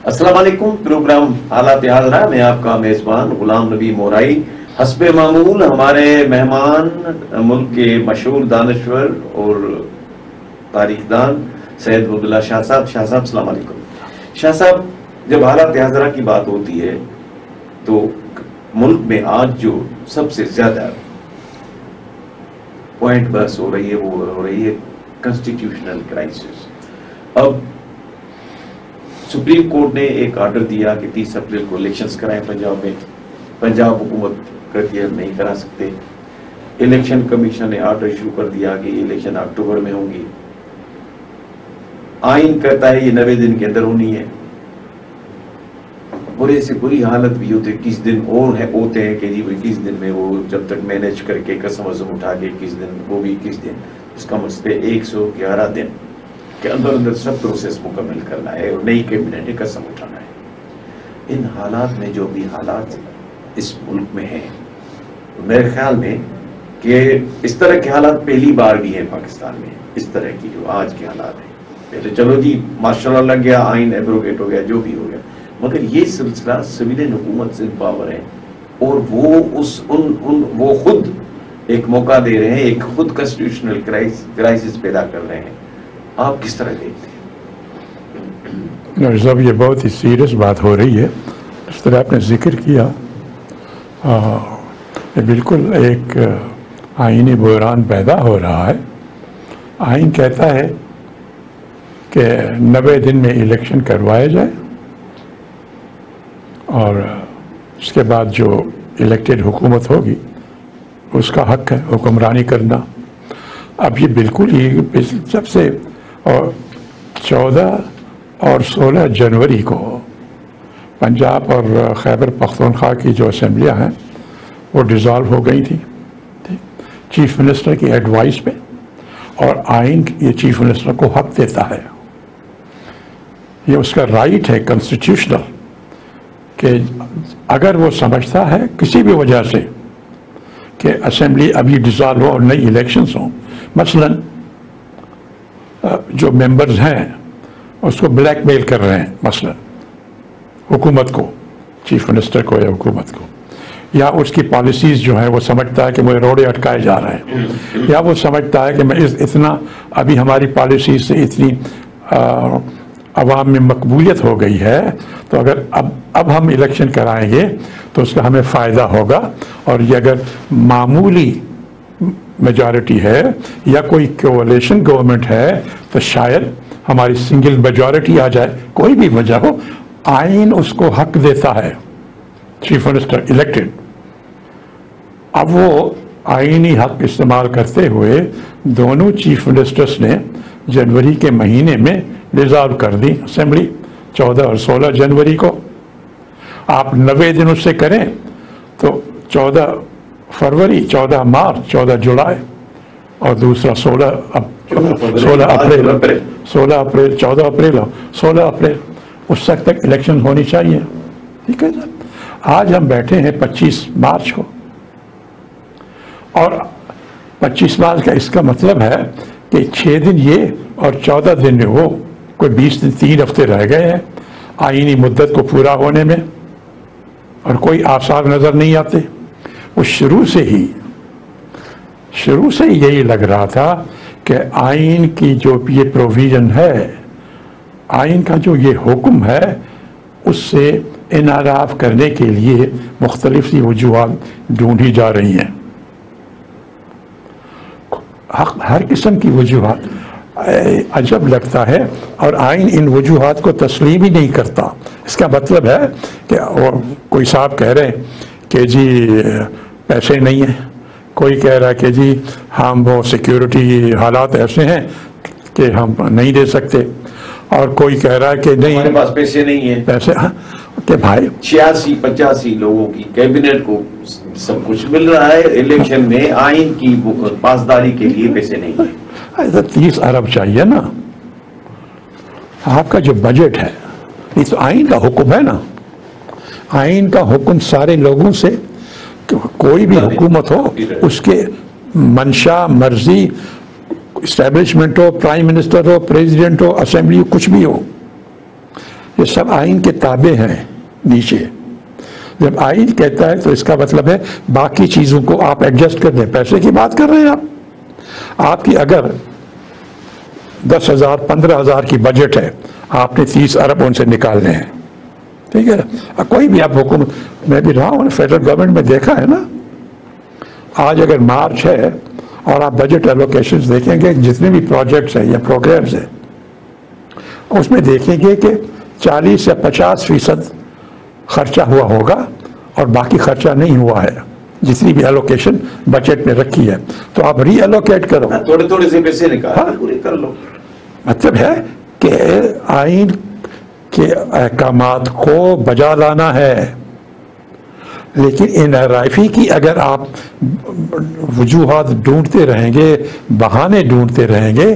السلام علیکم، پروگرام حالات حاضرہ میں آپ کا میزبان غلام نبی مورائی. حسب معمول ہمارے مہمان ملک کے مشہور دانشور اور تاریخ دان سید عبداللہ شاہ صاحب. شاہ صاحب السلام علیکم. شاہ صاحب، جب حالات حاضرہ کی بات ہوتی ہے تو ملک میں آج جو سب سے زیادہ پوائنٹ بحث ہو رہی ہے وہ ہو رہی ہے کانسٹیٹیوشنل کرائسس. اب سپریم کورٹ نے ایک آرڈر دیا کہ 30 اپریل کو الیکشنز کرائیں پنجاب میں. پنجاب حکومت کہتی ہے نہیں کرا سکتے. الیکشن کمیشن نے آرڈر ایشو کر دیا کہ یہ الیکشن اکتوبر میں ہوں گی. آئین کہتا ہے یہ 90 دن کے اندر ہونی ہے. برے سے بری حالت بھی ہوتے 21 دن اور ہوتے ہیں کہ جی 21 دن میں وہ جب تک مینیج کر کے قسم وزم اٹھا کے 21 دن وہ بھی 21 دن، اس کا مطلب 111 دن کے اندر سب پروسیس مکمل کرنا ہے اور نئی کیبنٹ قسم اٹھانا ہے. ان حالات میں جو بھی حالات اس ملک میں ہیں، میرے خیال میں کہ اس طرح کے حالات پہلی بار بھی ہیں پاکستان میں. اس طرح کی جو آج کے حالات ہیں، پہلے چلو جی ماشاءاللہ لگ گیا، آئین ایبروگیٹ ہو گیا، جو بھی ہو گیا، مگر یہ سلسلہ سویلین حکومت سے پاور ہے اور وہ خود ایک موقع دے رہے ہیں، ایک خود کانسٹیٹیوشنل کرائسس پیدا کر رہے ہیں. آپ کس طرح دیکھتے ہیں؟ صاحب، یہ بہت ہی سیریس بات ہو رہی ہے. اس طرح آپ نے ذکر کیا، یہ بالکل ایک آئینی بحران پیدا ہو رہا ہے. آئین کہتا ہے کہ 90 دن میں الیکشن کروایا جائے اور اس کے بعد جو الیکٹڈ حکومت ہوگی اس کا حق ہے حکمرانی کرنا. اب یہ بالکل ہی سب سے 14 اور 16 جنوری کو پنجاب اور خیبر پختونخوا کی جو اسمبلیاں ہیں وہ ڈیزالو ہو گئی تھیں چیف منسٹر کی ایڈوائس پہ، اور آئین یہ چیف منسٹر کو حق دیتا ہے، یہ اس کا رائٹ ہے کانسٹیٹیوشنل، کہ اگر وہ سمجھتا ہے کسی بھی وجہ سے کہ اسمبلی ابھی ڈیزالو ہو اور نئی الیکشنز ہوں، مثلا جو ممبرز ہیں اس کو بلیک میل کر رہے ہیں، مثلا حکومت کو، چیف منسٹر کو یا حکومت کو، یا اس کی پالیسیز جو ہیں وہ سمجھتا ہے کہ مجھے روڑے اٹکائے جا رہے ہیں، یا وہ سمجھتا ہے کہ میں اتنا ابھی ہماری پالیسیز سے اتنی عوام میں مقبولیت ہو گئی ہے تو اگر اب ہم الیکشن کرائیں گے تو اس کا ہمیں فائدہ ہوگا، اور یہ اگر معمولی میجارٹی ہے یا کوئی کولیشن گورنمنٹ ہے تو شاید ہماری سنگل میجارٹی آ جائے، کوئی بھی وجہ ہو، آئین اس کو حق دیتا ہے چیف منسٹر الیکٹڈ. اب وہ آئینی حق استعمال کرتے ہوئے دونوں چیف منسٹرز نے جنوری کے مہینے میں ڈیزالو کر دی اسمبلی، 14 اور 16 جنوری کو. آپ 90 دن اس سے کریں تو 14 فروری، 14 مارچ، 14 جولائی، اور دوسرا 16 اپریل، 14 اپریل، 16 اپریل، اس وقت تک الیکشن ہونی چاہیے. ٹھیک ہے سر. آج ہم بیٹھے ہیں 25 مارچ کو، اور 25 مارچ کا اس کا مطلب ہے کہ 6 دن یہ اور 14 دن وہ، کوئی 20 دن، 3 ہفتے رہ گئے ہیں آئینی مدت کو پورا ہونے میں، اور کوئی آثار نظر نہیں آتے. وہ شروع سے ہی یہی لگ رہا تھا کہ آئین کی جو یہ پروویژن ہے، آئین کا جو یہ حکم ہے، اس سے انحراف کرنے کے لیے مختلف سی وجوہات ڈھونڈی جا رہی ہیں، ہر قسم کی وجوہات. عجب لگتا ہے، اور آئین ان وجوہات کو تسلیم ہی نہیں کرتا. اس کا مطلب ہے کہ کوئی صاحب کہہ رہے ہیں کہ جی پیسے نہیں ہیں، کوئی کہہ رہا ہے کہ جی ہم وہ سیکیورٹی حالات ایسے ہیں کہ ہم نہیں دے سکتے، اور کوئی کہہ رہا ہے کہ نہیں ہمارے پاس پیسے نہیں ہیں. پیسے کہ بھائی 86-85 لوگوں کی کیبنٹ کو سب کچھ مل رہا ہے، الیکشن میں آئین کی پاسداری کے لیے پیسے نہیں ہیں. 30 ارب چاہیے نا. آپ کا جو بجٹ ہے یہ تو آئین کا حکم ہے نا. آئین کا حکم سارے لوگوں سے، کوئی بھی حکومت ہو اس کے منشا، مرضی، اسٹیبلشمنٹ ہو، پرائم منسٹر ہو، پریزیڈنٹ ہو، اسمبلی ہو، کچھ بھی ہو، یہ سب آئین کے تابع ہیں نیچے. جب آئین کہتا ہے تو اس کا مطلب ہے باقی چیزوں کو آپ ایڈجسٹ کر دیں. پیسے کی بات کر رہے ہیں آپ کی اگر 10,000 15,000 کی بجٹ ہے, آپ نے 30 ارب ان سے نکالنے ہیں, ٹھیک ہے نا. کوئی بھی آپ حکومت, میں بھی رہا ہوں فیڈرل گورنمنٹ میں دیکھا ہے نا, آج اگر مارچ ہے اور آپ بجٹ ایلوکیشنز دیکھیں گے جتنے بھی پروجیکٹس ہیں یا پروگرامز ہیں, اس میں دیکھیں گے کہ 40 یا 50% خرچہ ہوا ہوگا اور باقی خرچہ نہیں ہوا ہے جتنی بھی ایلوکیشن بجٹ میں رکھی ہے. تو آپ ری ایلوکیٹ کرو, تھوڑے تھوڑے سے پیسے نکال پورے کر لو. مطلب ہے کہ آئین کے احکامات کو بجا لانا ہے. لیکن ان رائفی کی اگر آپ وجوہات ڈھونڈتے رہیں گے, بہانے ڈھونڈتے رہیں گے,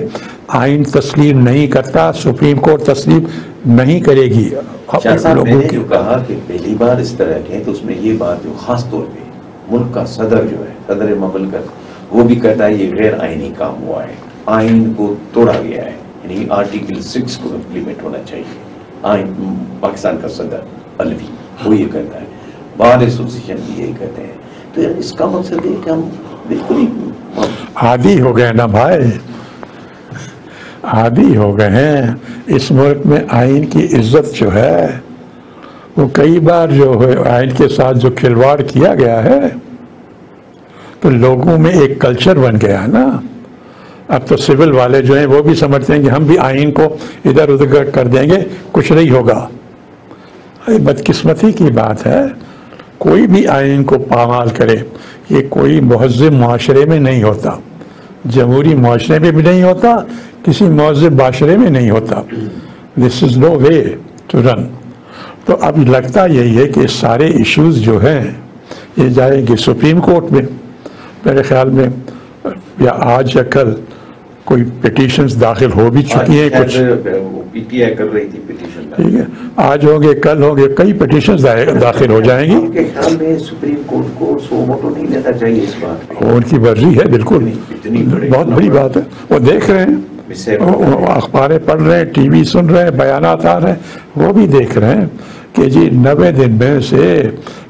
آئین تسلیم نہیں کرتا, سپریم کورٹ تسلیم نہیں کرے گی. شاہ صاحب میں نے جو کہا کہ پہلی بار اس طرح کے, تو اس میں یہ بات جو خاص طور پہ ملک کا صدر جو ہے, صدر مملکت, وہ بھی کہتا ہے یہ غیر آئینی کام ہوا ہے, آئین کو توڑا گیا ہے, یعنی آرٹیکل 6 کو امپلیمنٹ ہونا چاہیے. آئین پاکستان کا صدر الوی وہ یہ کہتا ہے, بار ایسوسیشن بھی یہی کہتے ہیں. تو یار اس کا مقصد ہے کہ ہم بالکل ہی عادی ہو گئے نا بھائی, عادی ہو گئے ہیں. اس ملک میں آئین کی عزت جو ہے وہ کئی بار جو ہے آئین کے ساتھ جو کھلواڑ کیا گیا ہے تو لوگوں میں ایک کلچر بن گیا ہے نا. اب تو سول والے جو ہیں وہ بھی سمجھتے ہیں کہ ہم بھی آئین کو ادھر ادھر کر دیں گے, کچھ نہیں ہوگا. بدقسمتی کی بات ہے, کوئی بھی آئین کو پامال کرے یہ کوئی مہذب معاشرے میں نہیں ہوتا, جمہوری معاشرے میں بھی نہیں ہوتا, کسی مہذب معاشرے میں نہیں ہوتا. دس از نو وے ٹو رن. تو اب لگتا یہی ہے کہ سارے ایشوز جو ہیں یہ جائیں گے سپریم کورٹ میں. میرے خیال میں یا آج یا کل کوئی پٹیشنز داخل ہو بھی چکی ہیں, کچھ پی ٹی آئی کر رہی تھی پٹیشن, ٹھیک ہے, آج ہوں گے کل ہوں گے, کئی پٹیشنز داخل ہو جائیں گی. ان کے خیال میں سپریم کورٹ کو سو موٹو نہیں لینا چاہیے اس بات پہ. ان کی مرضی ہے, بالکل بہت بڑی بات ہے. وہ دیکھ رہے ہیں, اخباریں پڑھ رہے ہیں, ٹی وی سن رہے ہیں, بیانات آ رہے ہیں, وہ بھی دیکھ رہے ہیں کہ جی 90 دن میں سے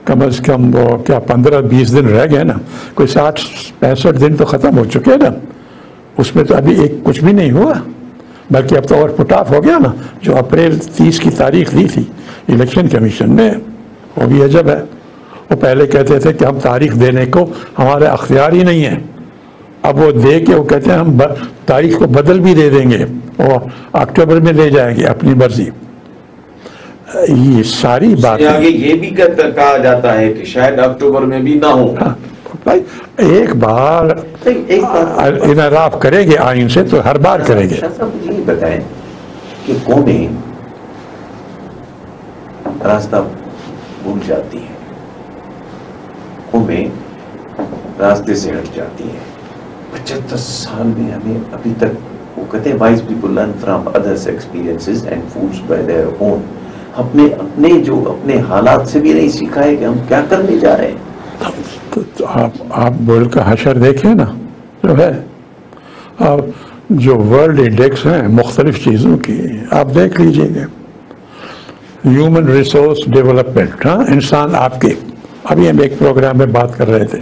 کم از کم وہ کیا 15-20 دن رہ گئے نا, کوئی 60-65 دن تو ختم ہو چکے نا. اس میں تو ابھی ایک کچھ بھی نہیں ہوا, بلکہ اب تو اور پٹ آف ہو گیا نا. جو اپریل 30 کی تاریخ دی تھی الیکشن کمیشن نے, وہ بھی عجب ہے. وہ پہلے کہتے تھے کہ ہم تاریخ دینے کو ہمارے اختیار ہی نہیں ہے, اب وہ دے کے وہ کہتے ہیں ہم تاریخ کو بدل بھی دے دیں گے, اور اکتوبر میں لے جائیں گے اپنی مرضی. یہ ساری بات آگے یہ بھی کہا جاتا ہے کہ شاید اکتوبر میں بھی نہ ہو. بھائی ایک بار انحراف کریں گے آئین سے تو ہر بار کریں گے. شاہ صاحب مجھے یہ بتائیں کہ قومیں راستہ بھول جاتی ہیں, قومیں راستے سے ہٹ جاتی ہیں. 75 سال میں ہمیں ابھی تک وہ کہتے ہیں wise people learn from others' experiences and fools by their own. اپنے جو اپنے حالات سے بھی نہیں سیکھا ہے کہ ہم کیا کرنے جا رہے ہیں. تو آپ ملک کا حشر دیکھیں نا جو ہے, آپ جو ورلڈ انڈیکس ہیں مختلف چیزوں کی آپ دیکھ لیجئے گے. ہیومن ریسورس ڈیولپمنٹ, ہاں انسان آپ کے, ابھی ہم ایک پروگرام میں بات کر رہے تھے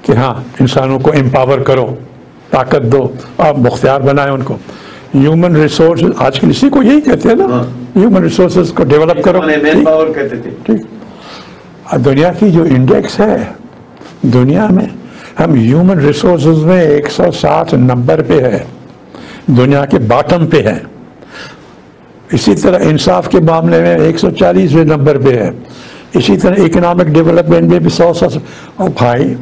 کہ ہاں انسانوں کو امپاور کرو, طاقت دو, آپ مختار بنائیں ان کو. ہیومن ریسورس آج کل اسی کو یہی کہتے ہیں نا, ہیومن ریسورسز کو ڈیولپ کرو. مین پاور کہتے تھے. ٹھیک, دنیا کی جو انڈیکس ہے, دنیا میں ہم ہیومن ریسورسز میں 160 نمبر پہ ہے, دنیا کے باٹم پہ ہے. اسی طرح انصاف کے معاملے میں 140ویں نمبر پہ ہے. اسی طرح اکنامک ڈیولپمنٹ میں بھی 100. اور بھائی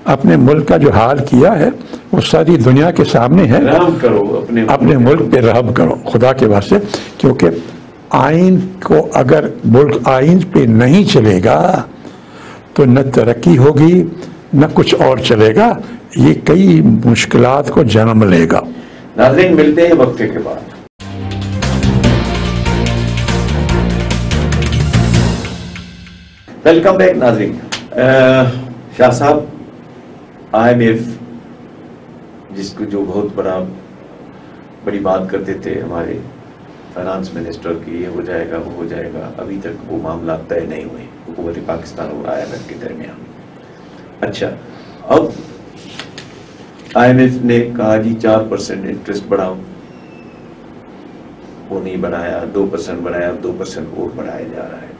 اپنے ملک کا جو حال کیا ہے وہ ساری دنیا کے سامنے ہے. رحم کرو اپنے ملک پہ رحم کرو خدا کے واسطے, کیونکہ آئین کو اگر ملک آئین پہ نہیں چلے گا تو نہ ترقی ہوگی نہ کچھ اور چلے گا, یہ کئی مشکلات کو جنم لے گا. ناظرین ملتے ہیں وقفے کے بعد. ویلکم بیک ناظرین. شاہ صاحب IMF جس کو جو بہت بڑی بات کرتے تھے ہمارے, فائنانس منسٹر کہ یہ ہو جائے گا وہ ہو جائے گا، ابھی تک وہ معاملات طے نہیں ہوئے حکومت پاکستان اور IMF کے درمیان. اچھا، اب IMF نے کہا جی 4% انٹرسٹ بڑھاؤ، وہ نہیں بڑھایا، 2% بڑھایا، 2% اور بڑھایا جا رہا ہے.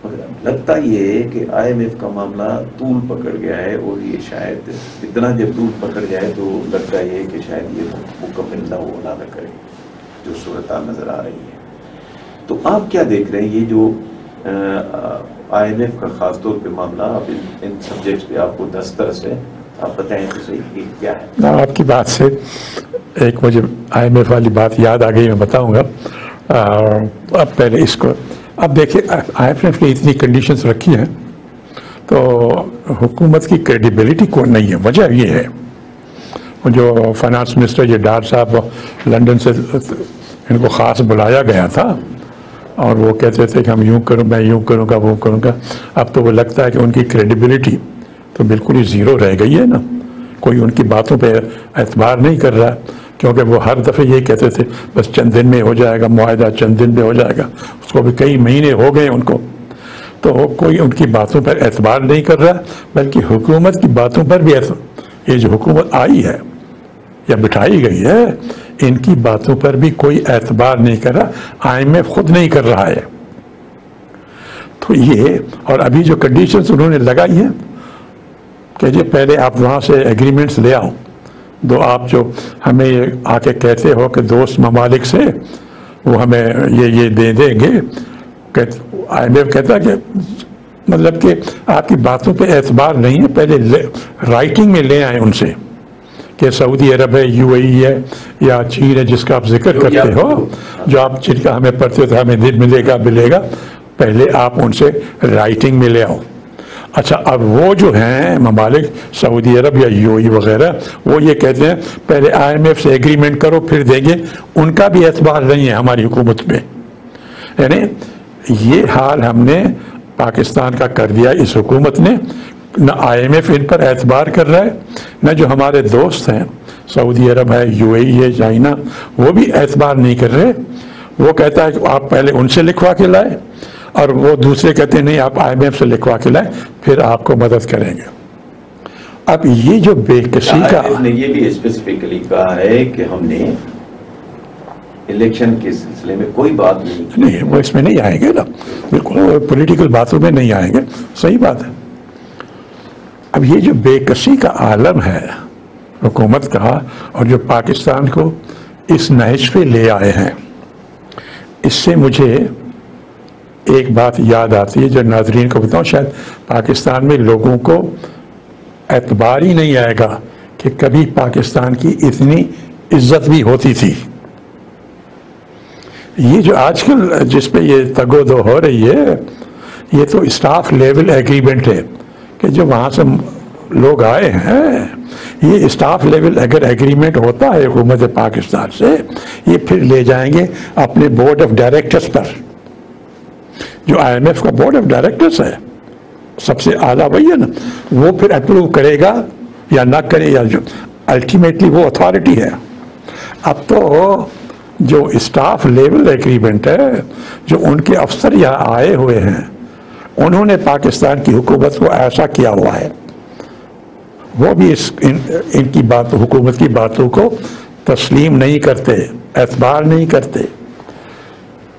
مگر لگتا یہ ہے کہ IMF کا معاملہ طول پکڑ گیا ہے، اور یہ شاید اتنا جب طول پکڑ جائے تو لگتا یہ ہے کہ شاید یہ مکمل نہ ہونا نہ کرے، جو صورتحال نظر آ رہی ہے. تو آپ کیا دیکھ رہے ہیں یہ جو IMF کا خاص طور پہ معاملہ، اب ان سبجیکٹس پہ آپ کو 10 طرح سے آپ بتائیں تو صحیح کہ کیا ہے؟ آپ کی بات سے ایک مجھے IMF والی بات یاد آ گئی، میں بتاؤں گا. اب پہلے اس کو اب دیکھیں، IMF نے اتنی کنڈیشنز رکھی ہیں تو حکومت کی کریڈیبلٹی کو نہیں ہے. وجہ یہ ہے جو فائنانس منسٹر یہ ڈار صاحب لنڈن سے ان کو خاص بلایا گیا تھا اور وہ کہتے تھے کہ ہم یوں کروں، میں یوں کروں گا، وہ کروں گا. اب تو وہ لگتا ہے کہ ان کی کریڈیبلٹی تو بالکل ہی زیرو رہ گئی ہے نا. کوئی ان کی باتوں پہ اعتبار نہیں کر رہا، کیونکہ وہ ہر دفعہ یہ کہتے تھے بس چند دن میں ہو جائے گا معاہدہ، چند دن میں ہو جائے گا. اس کو بھی کئی مہینے ہو گئے ان کو. تو کوئی ان کی باتوں پر اعتبار نہیں کر رہا، بلکہ حکومت کی باتوں پر بھی یہ جو حکومت آئی ہے یا بٹھائی گئی ہے، ان کی باتوں پر بھی کوئی اعتبار نہیں کر رہا. IMF خود نہیں کر رہا ہے. تو یہ اور ابھی جو کنڈیشنز انہوں نے لگائی ہیں کہ جی پہلے آپ وہاں سے ایگریمنٹس لے آؤ، دو آپ جو ہمیں آ کے کہتے ہو کہ دوست ممالک سے وہ ہمیں یہ دے دیں گے. IMF کہتا ہے کہ مطلب کہ آپ کی باتوں پہ اعتبار نہیں ہے، پہلے رائٹنگ میں لے آئیں ان سے کہ سعودی عرب ہے، UAE ہے یا چین ہے جس کا آپ ذکر کرتے ہو، جو آپ جن کا ہمیں پڑھتے ہو ہمیں دن ملے گا، پہلے آپ ان سے رائٹنگ میں لے آؤ. اچھا، اب وہ جو ہیں ممالک سعودی عرب یا UAE وغیرہ، وہ یہ کہتے ہیں پہلے IMF سے ایگریمنٹ کرو پھر دیں گے. ان کا بھی اعتبار نہیں ہے ہماری حکومت میں. یعنی یہ حال ہم نے پاکستان کا کر دیا اس حکومت نے. نہ IMF ان پر اعتبار کر رہا ہے، نہ جو ہمارے دوست ہیں سعودی عرب ہے، UAE ہے، چائنا، وہ بھی اعتبار نہیں کر رہے. وہ کہتا ہے کہ آپ پہلے ان سے لکھوا کے لائے، اور وہ دوسرے کہتے ہیں نہیں آپ IMF سے لکھوا کے لائیں پھر آپ کو مدد کریں گے. اب یہ جو بے کسی کا IMF نے یہ بھی اسپیسیفکلی کہا ہے کہ ہم نے الیکشن کے سلسلے میں کوئی بات نہیں، وہ اس میں نہیں آئیں گے نا، بالکل پولیٹیکل باتوں میں نہیں آئیں گے. صحیح بات ہے. اب یہ جو بے کسی کا عالم ہے حکومت کا، اور جو پاکستان کو اس نہج پہ لے آئے ہیں، اس سے مجھے ایک بات یاد آتی ہے جو ناظرین کو بتاؤں. شاید پاکستان میں لوگوں کو اعتبار ہی نہیں آئے گا کہ کبھی پاکستان کی اتنی عزت بھی ہوتی تھی. یہ جو آج کل جس پہ یہ تگ و دو ہو رہی ہے، یہ تو اسٹاف لیول ایگریمنٹ ہے کہ جو وہاں سے لوگ آئے ہیں، یہ اسٹاف لیول اگر ایگریمنٹ ہوتا ہے حکومت پاکستان سے، یہ پھر لے جائیں گے اپنے بورڈ آف ڈائریکٹرز پر. جو IMF کا بورڈ آف ڈائریکٹرز ہے، سب سے اعلیٰ وہی ہے نا، وہ پھر اپروو کرے گا یا نہ کرے، یا جو الٹیمیٹلی وہ اتھارٹی ہے. اب تو جو اسٹاف لیول ایگریمنٹ ہے، جو ان کے افسر یہاں آئے ہوئے ہیں، انہوں نے پاکستان کی حکومت کو ایسا کیا ہوا ہے، وہ بھی ان کی بات، حکومت کی باتوں کو تسلیم نہیں کرتے، اعتبار نہیں کرتے.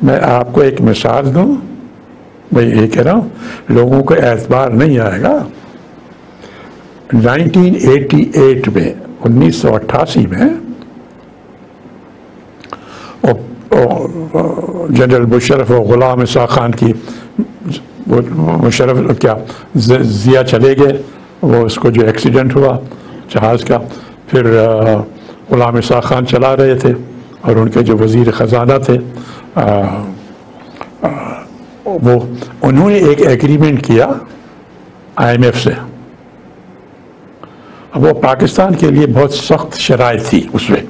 میں آپ کو ایک مثال دوں، میں یہ کہہ رہا ہوں لوگوں کو اعتبار نہیں آئے گا. 1988 میں 1988 میں جنرل مشرف اور غلام اسحاق خان کی، مشرف کیا ضیاء چلے گئے، وہ اس کو جو ایکسیڈنٹ ہوا جہاز کا، پھر غلام اسحاق خان چلا رہے تھے اور ان کے جو وزیر خزانہ تھے وہ انہوں نے ایک ایگریمنٹ کیا IMF سے. اب وہ پاکستان کے لیے بہت سخت شرائط تھی اس میں،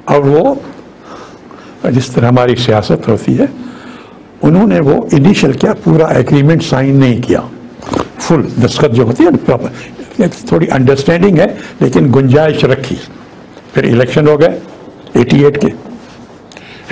اور وہ جس طرح ہماری سیاست ہوتی ہے، انہوں نے وہ انیشل کیا، پورا ایگریمنٹ سائن نہیں کیا، فل دستخط جو ہوتی ہے نا، تھوڑی انڈرسٹینڈنگ ہے لیکن گنجائش رکھی. پھر الیکشن ہو گئے 88 کے،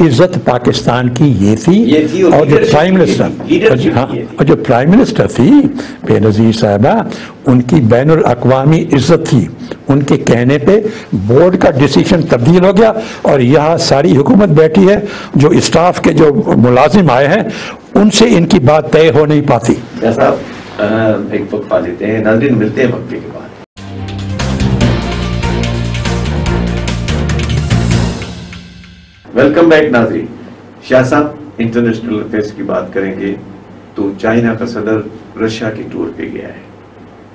عزت پاکستان کی یہ تھی اور جو پرائم منسٹر ہاں اور جو پرائم منسٹر تھی بے نظیر صاحبہ ان کی بین الاقوامی عزت تھی. ان کے کہنے پہ بورڈ کا ڈیسیشن تبدیل ہو گیا اور یہاں ساری حکومت بیٹھی ہے. جو اسٹاف کے جو ملازم آئے ہیں ان سے ان کی بات طے ہو نہیں پاتی. صاحب ایک وقفہ لیتے ہیں, ناظرین ملتے ہیں وقفے کے بعد. ویلکم بیک ناظرین. شاہ صاحب انٹرنیشنل افیئرس کی بات کریں گے تو چائنا کا صدر رشیا کی ٹور پہ گیا ہے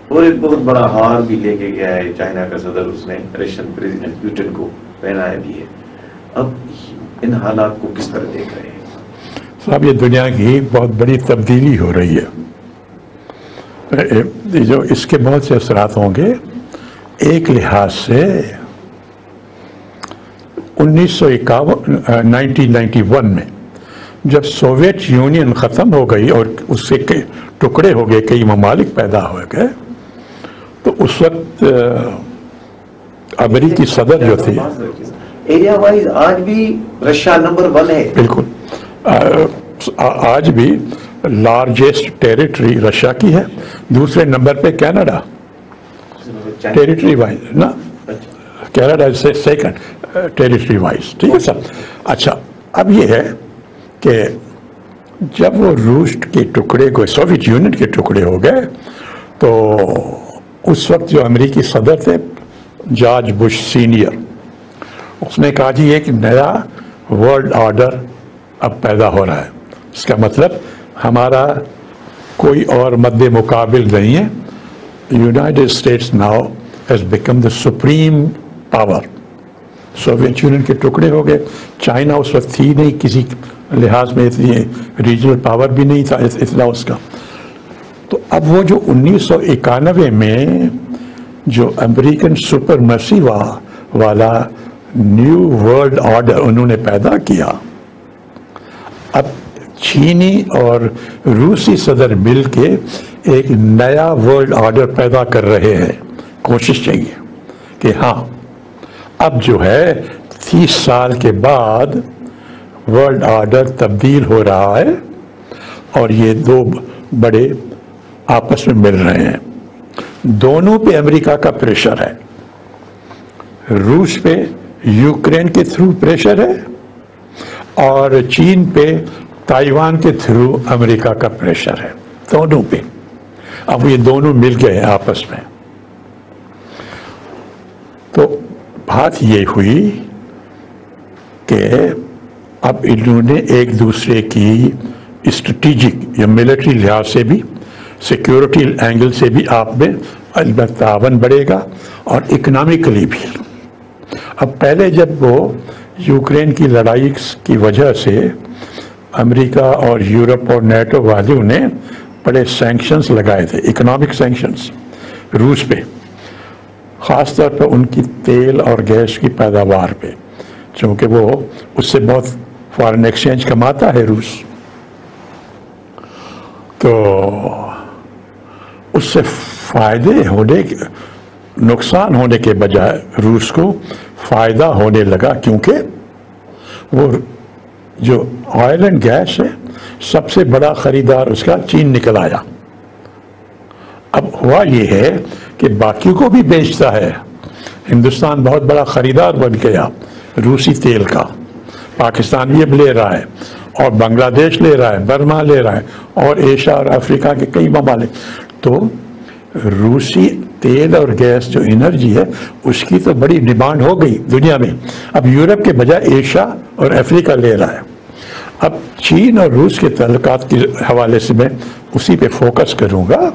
اور ایک بہت بڑا ہار بھی لے کے گیا ہے چائنا کا صدر. اس نے رشین پریزیڈنٹ پوٹن کو پہنایا بھی ہے. اب ان حالات کو کس طرح دیکھ رہے ہیں صاحب؟ یہ دنیا کی بہت بڑی تبدیلی ہو رہی ہے. جو اس کے بہت سے اثرات ہوں گے. ایک لحاظ سے 1991 میں جب سوویت یونین ختم ہو گئی اور اس سے ٹکڑے ہو گئے, کئی ممالک پیدا ہو گئے, تو اس وقت امریکی صدر جو تھے ایریا وائز آج بھی رشیا نمبر 1 ہے. بالکل آج بھی لارجسٹ ٹیریٹری رشیا کی ہے, دوسرے نمبر پہ کینیڈا ٹیریٹری وائز نا, کینیڈا سے سیکنڈ ٹیریٹری وائز. ٹھیک ہے سر. اچھا اب یہ ہے کہ جب وہ روس کے ٹکڑے کو سوویت یونین کے ٹکڑے ہو گئے تو اس وقت جو امریکی صدر تھے جارج بش سینئر, اس نے کہا جی ایک نیا ورلڈ آرڈر اب پیدا ہو رہا ہے. اس کا مطلب ہمارا کوئی اور مد مقابل نہیں ہے. United States now has become the supreme power. Soviet union کے ٹکڑے ہو گئے, چائنا اس وقت تھی نہیں, کسی لحاظ میں اتنی ریجنل پاور بھی نہیں تھا اتنا اس کا. تو اب وہ جو 1991 میں جو امریکن سپرمیسی والا نیو ورلڈ آرڈر انہوں نے پیدا کیا, اب چینی اور روسی صدر مل کے ایک نیا ورلڈ آرڈر پیدا کر رہے ہیں. کوشش چاہیے کہ ہاں اب جو ہے 30 سال کے بعد ورلڈ آرڈر تبدیل ہو رہا ہے اور یہ دو بڑے آپس میں مل رہے ہیں. دونوں پہ امریکہ کا پریشر ہے. روس پہ یوکرین کے تھرو پریشر ہے اور چین پہ تائیوان کے تھرو امریکہ کا پریشر ہے. دونوں پہ اب یہ دونوں مل گئے آپس میں. تو بات یہ ہوئی کہ اب انہوں نے ایک دوسرے کی اسٹریٹجک یا ملٹری لحاظ سے بھی, سیکیورٹی اینگل سے بھی آپ میں البتہ تعاون بڑھے گا اور اکنامکلی بھی. اب پہلے جب وہ یوکرین کی لڑائی کی وجہ سے امریکہ اور یورپ اور نیٹو والوں نے بڑے سینکشنز لگائے تھے, اکنامک سینکشنز روس پہ, خاص طور پہ ان کی تیل اور گیس کی پیداوار پہ, چونکہ وہ اس سے بہت فارن ایکسچینج کماتا ہے روس. تو اس سے فائدے ہونے نقصان ہونے کے بجائے روس کو فائدہ ہونے لگا, کیونکہ وہ جو آئل اینڈ گیس ہے سب سے بڑا خریدار اس کا چین نکل آیا. اب ہوا یہ ہے کہ باقیوں کو بھی بیچتا ہے. ہندوستان بہت بڑا خریدار بن گیا روسی تیل کا, پاکستان بھی اب لے رہا ہے اور بنگلہ دیش لے رہا ہے, برما لے رہا ہے اور ایشیا اور افریقہ کے کئی ممالک. تو روسی تیل اور گیس جو انرجی ہے اس کی تو بڑی ڈیمانڈ ہو گئی دنیا میں. اب یورپ کے بجائے ایشیا اور افریقہ لے رہا ہے. اب چین اور روس کے تعلقات کے حوالے سے میں اسی پہ فوکس کروں گا.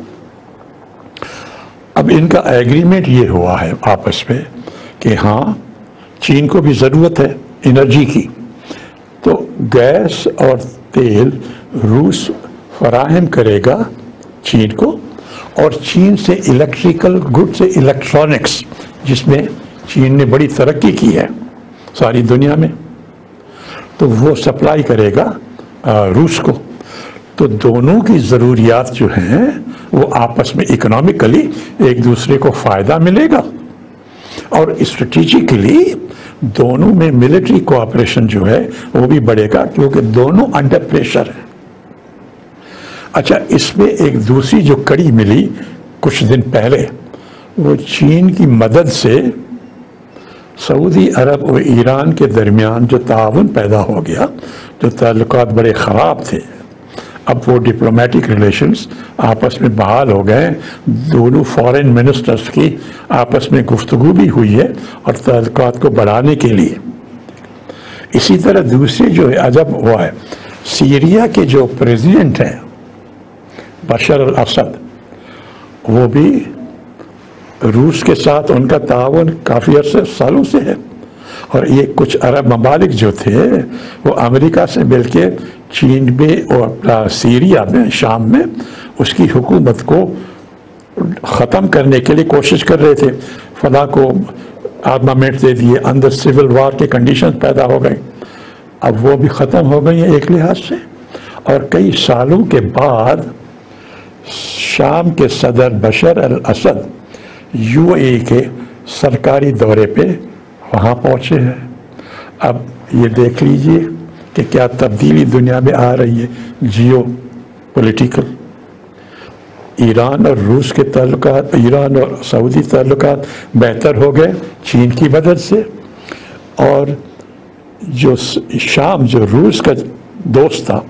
اب ان کا ایگریمنٹ یہ ہوا ہے آپس میں کہ ہاں چین کو بھی ضرورت ہے انرجی کی, تو گیس اور تیل روس فراہم کرے گا چین کو, اور چین سے الیکٹریکل گڈ سے الیکٹرانکس, جس میں چین نے بڑی ترقی کی ہے ساری دنیا میں, تو وہ سپلائی کرے گا روس کو. تو دونوں کی ضروریات جو ہیں وہ آپس میں اکنامکلی ایک دوسرے کو فائدہ ملے گا اور اسٹریٹجکلی دونوں میں ملٹری کوآپریشن جو ہے وہ بھی بڑھے گا کیونکہ دونوں انڈر پریشر ہیں۔ اچھا، اس میں ایک دوسری جو کڑی ملی کچھ دن پہلے، وہ چین کی مدد سے سعودی عرب اور ایران کے درمیان جو تعاون پیدا ہو گیا، جو تعلقات بڑے خراب تھے، اب وہ ڈپلومیٹک ریلیشنز آپس میں بحال ہو گئے، دونوں فارن منسٹرز کی آپس میں گفتگو بھی ہوئی ہے اور تعلقات کو بڑھانے کے لیے۔ اسی طرح دوسرے جو عجب ہوا ہے، سیریا کے جو پریزیڈنٹ ہیں بشار الاسد، وہ بھی روس کے ساتھ ان کا تعاون کافی عرصے سالوں سے ہے، اور یہ کچھ عرب ممالک جو تھے وہ امریکہ سے مل کے چین میں اور سیریا میں، شام میں اس کی حکومت کو ختم کرنے کے لیے کوشش کر رہے تھے، فلاں کو آرمامنٹ دے دیے، اندر سول وار کے کنڈیشن پیدا ہو گئی، اب وہ بھی ختم ہو گئی ہیں ایک لحاظ سے۔ اور کئی سالوں کے بعد شام کے صدر بشار الاسد یو اے ای کے سرکاری دورے پہ وہاں پہنچے ہیں۔ اب یہ دیکھ لیجئے کہ کیا تبدیلی دنیا میں آ رہی ہے جیو پولیٹیکل۔ ایران اور روس کے تعلقات، ایران اور سعودی تعلقات بہتر ہو گئے چین کی مدد سے، اور جو شام جو روس کا دوست تھا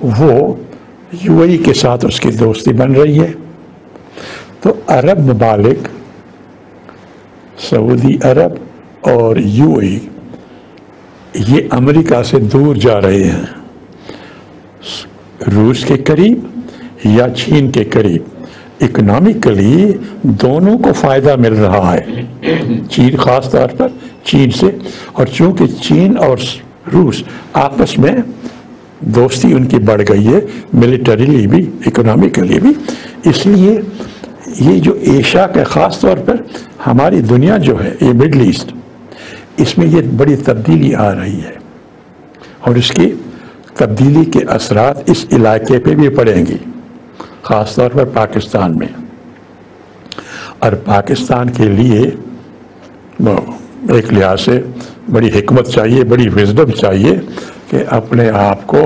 وہ یو اے ای کے ساتھ اس کی دوستی بن رہی ہے۔ تو عرب ممالک، سعودی عرب اور یو اے ای، یہ امریکہ سے دور جا رہے ہیں، روس کے قریب یا چین کے قریب۔ اکنامکلی دونوں کو فائدہ مل رہا ہے، چین خاص طور پر چین سے، اور چونکہ چین اور روس آپس میں دوستی ان کی بڑھ گئی ہے، ملیٹریلی بھی اکنامکلی بھی، اس لیے یہ جو ایشیا کا خاص طور پر ہماری دنیا جو ہے، یہ مڈل ایسٹ، اس میں یہ بڑی تبدیلی آ رہی ہے، اور اس کی تبدیلی کے اثرات اس علاقے پہ بھی پڑیں گی، خاص طور پر پاکستان میں۔ اور پاکستان کے لیے ایک لحاظ سے بڑی حکمت چاہیے، بڑی وزڈم چاہیے کہ اپنے آپ کو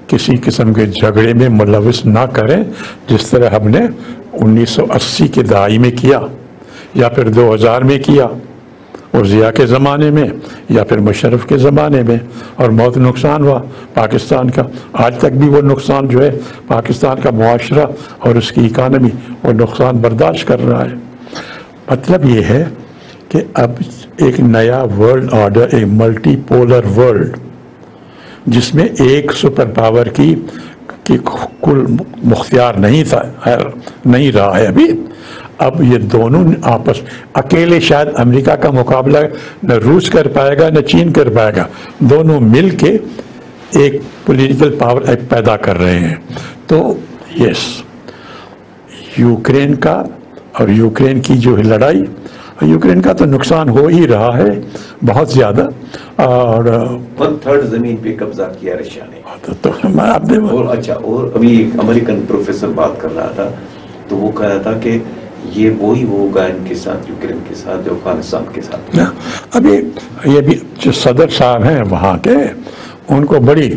کسی قسم کے جھگڑے میں ملوث نہ کریں، جس طرح ہم نے 1980 کے دہائی میں کیا، یا پھر 2000 میں کیا، اور ضیاء کے زمانے میں، یا پھر مشرف کے زمانے میں، اور بہت نقصان ہوا پاکستان کا۔ آج تک بھی وہ نقصان جو ہے پاکستان کا معاشرہ اور اس کی اکانومی وہ نقصان برداشت کر رہا ہے۔ مطلب یہ ہے کہ اب ایک نیا ورلڈ آرڈر، ایک ملٹی پولر ورلڈ، جس میں ایک سپر پاور کی کل مختار نہیں رہا ہے ابھی۔ اب یہ دونوں آپس، اکیلے شاید امریکہ کا مقابلہ نہ روس کر پائے گا نہ چین کر پائے گا، دونوں مل کے ایک پولیٹیکل پاور پیدا کر رہے ہیں۔ تو یس، یوکرین کا اور یوکرین کی جو لڑائی، یوکرین کا تو نقصان ہو ہی رہا ہے بہت زیادہ، اور 1/3 زمین پہ قبضہ کیا رشیا نے۔ اور اچھا، اور ابھی ایک امریکن پروفیسر بات کر رہا تھا، تو وہ کہہ رہا تھا کہ یہ وہی ہوگا ان کے ساتھ، یوکرین کے ساتھ، جو افغانستان کے ساتھ۔ ابھی یہ بھی جو صدر صاحب ہیں وہاں کے، ان کو بڑی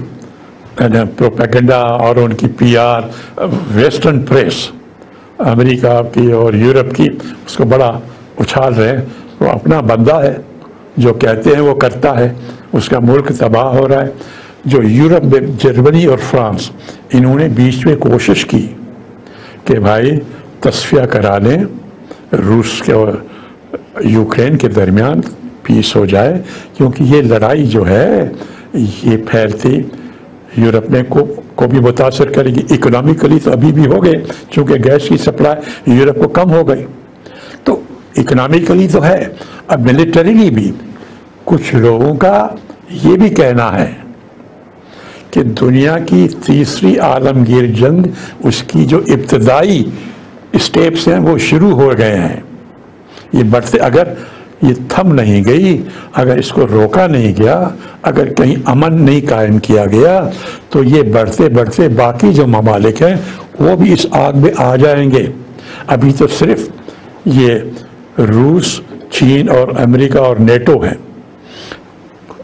پروپیگنڈا اور ان کی پی آر، ویسٹرن پریس امریکہ کی اور یورپ کی اس کو بڑا اچھال رہے ہیں۔ وہ اپنا بندہ ہے، جو کہتے ہیں وہ کرتا ہے، اس کا ملک تباہ ہو رہا ہے۔ جو یورپ میں جرمنی اور فرانس، انہوں نے بیچ میں کوشش کی کہ بھائی تصفیہ کرا لیں، روس کے اور یوکرین کے درمیان پیس ہو جائے، کیونکہ یہ لڑائی جو ہے یہ پھیلتی یورپ میں کو بھی متاثر کرے گی۔ اکنامکلی تو ابھی بھی ہو گئے، چونکہ گیس کی سپلائی یورپ کو کم ہو گئی، تو اکنامکلی تو ہے۔ اب ملیٹریلی بھی کچھ لوگوں کا یہ بھی کہنا ہے کہ دنیا کی تیسری عالمگیر جنگ، اس کی جو ابتدائی اسٹیپس ہیں وہ شروع ہو گئے ہیں۔ یہ بڑھتے، اگر یہ تھم نہیں گئی، اگر اس کو روکا نہیں گیا، اگر کہیں امن نہیں قائم کیا گیا، تو یہ بڑھتے بڑھتے باقی جو ممالک ہیں وہ بھی اس آگ میں آ جائیں گے۔ ابھی تو صرف یہ روس، چین اور امریکہ اور نیٹو ہیں،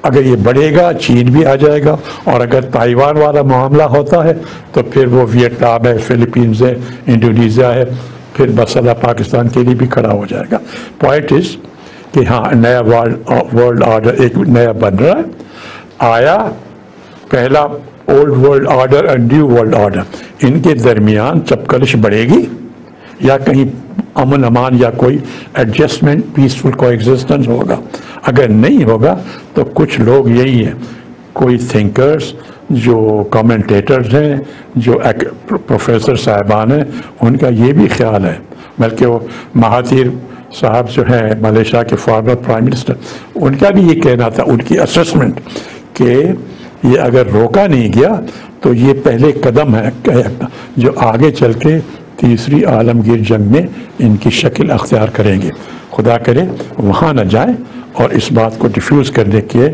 اگر یہ بڑھے گا چین بھی آ جائے گا، اور اگر تائیوان والا معاملہ ہوتا ہے تو پھر وہ ویتنام ہے، فلپینز ہے، انڈونیزیا ہے، پھر مسئلہ پاکستان کے لیے بھی کھڑا ہو جائے گا۔ پوائنٹ از کہ ہاں نیا ورلڈ آرڈر ایک نیا بن رہا ہے، آیا پہلا اولڈ ورلڈ آرڈر اور نیو ورلڈ آرڈر، ان کے درمیان چپکلش بڑھے گی یا کہیں امن امان یا کوئی ایڈجسٹمنٹ پیسفل کو ایگزسٹنس ہوگا؟ اگر نہیں ہوگا تو کچھ لوگ یہی ہیں، کوئی تھنکرز جو کامنٹیٹرز ہیں، جو پروفیسر صاحبان ہیں، ان کا یہ بھی خیال ہے، بلکہ وہ مہاتیر صاحب جو ہیں ملیشیا کے فارمر پرائم منسٹر، ان کا بھی یہ کہنا تھا، ان کی اسسمنٹ، کہ یہ اگر روکا نہیں گیا تو یہ پہلے قدم ہے جو آگے چل کے تیسری عالمگیر جنگ میں ان کی شکل اختیار کریں گے۔ خدا کرے وہاں نہ جائیں اور اس بات کو ڈیفیوز کرنے کے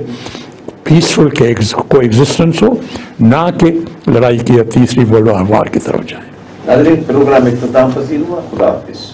پیسفل کو ایگزسٹنس ہو، نہ کہ لڑائی کی تیسری ورلڈ وار کی طرف جائیں۔ ناظرین، پروگرام اختتام پذیر ہوا۔ خدا حافظ۔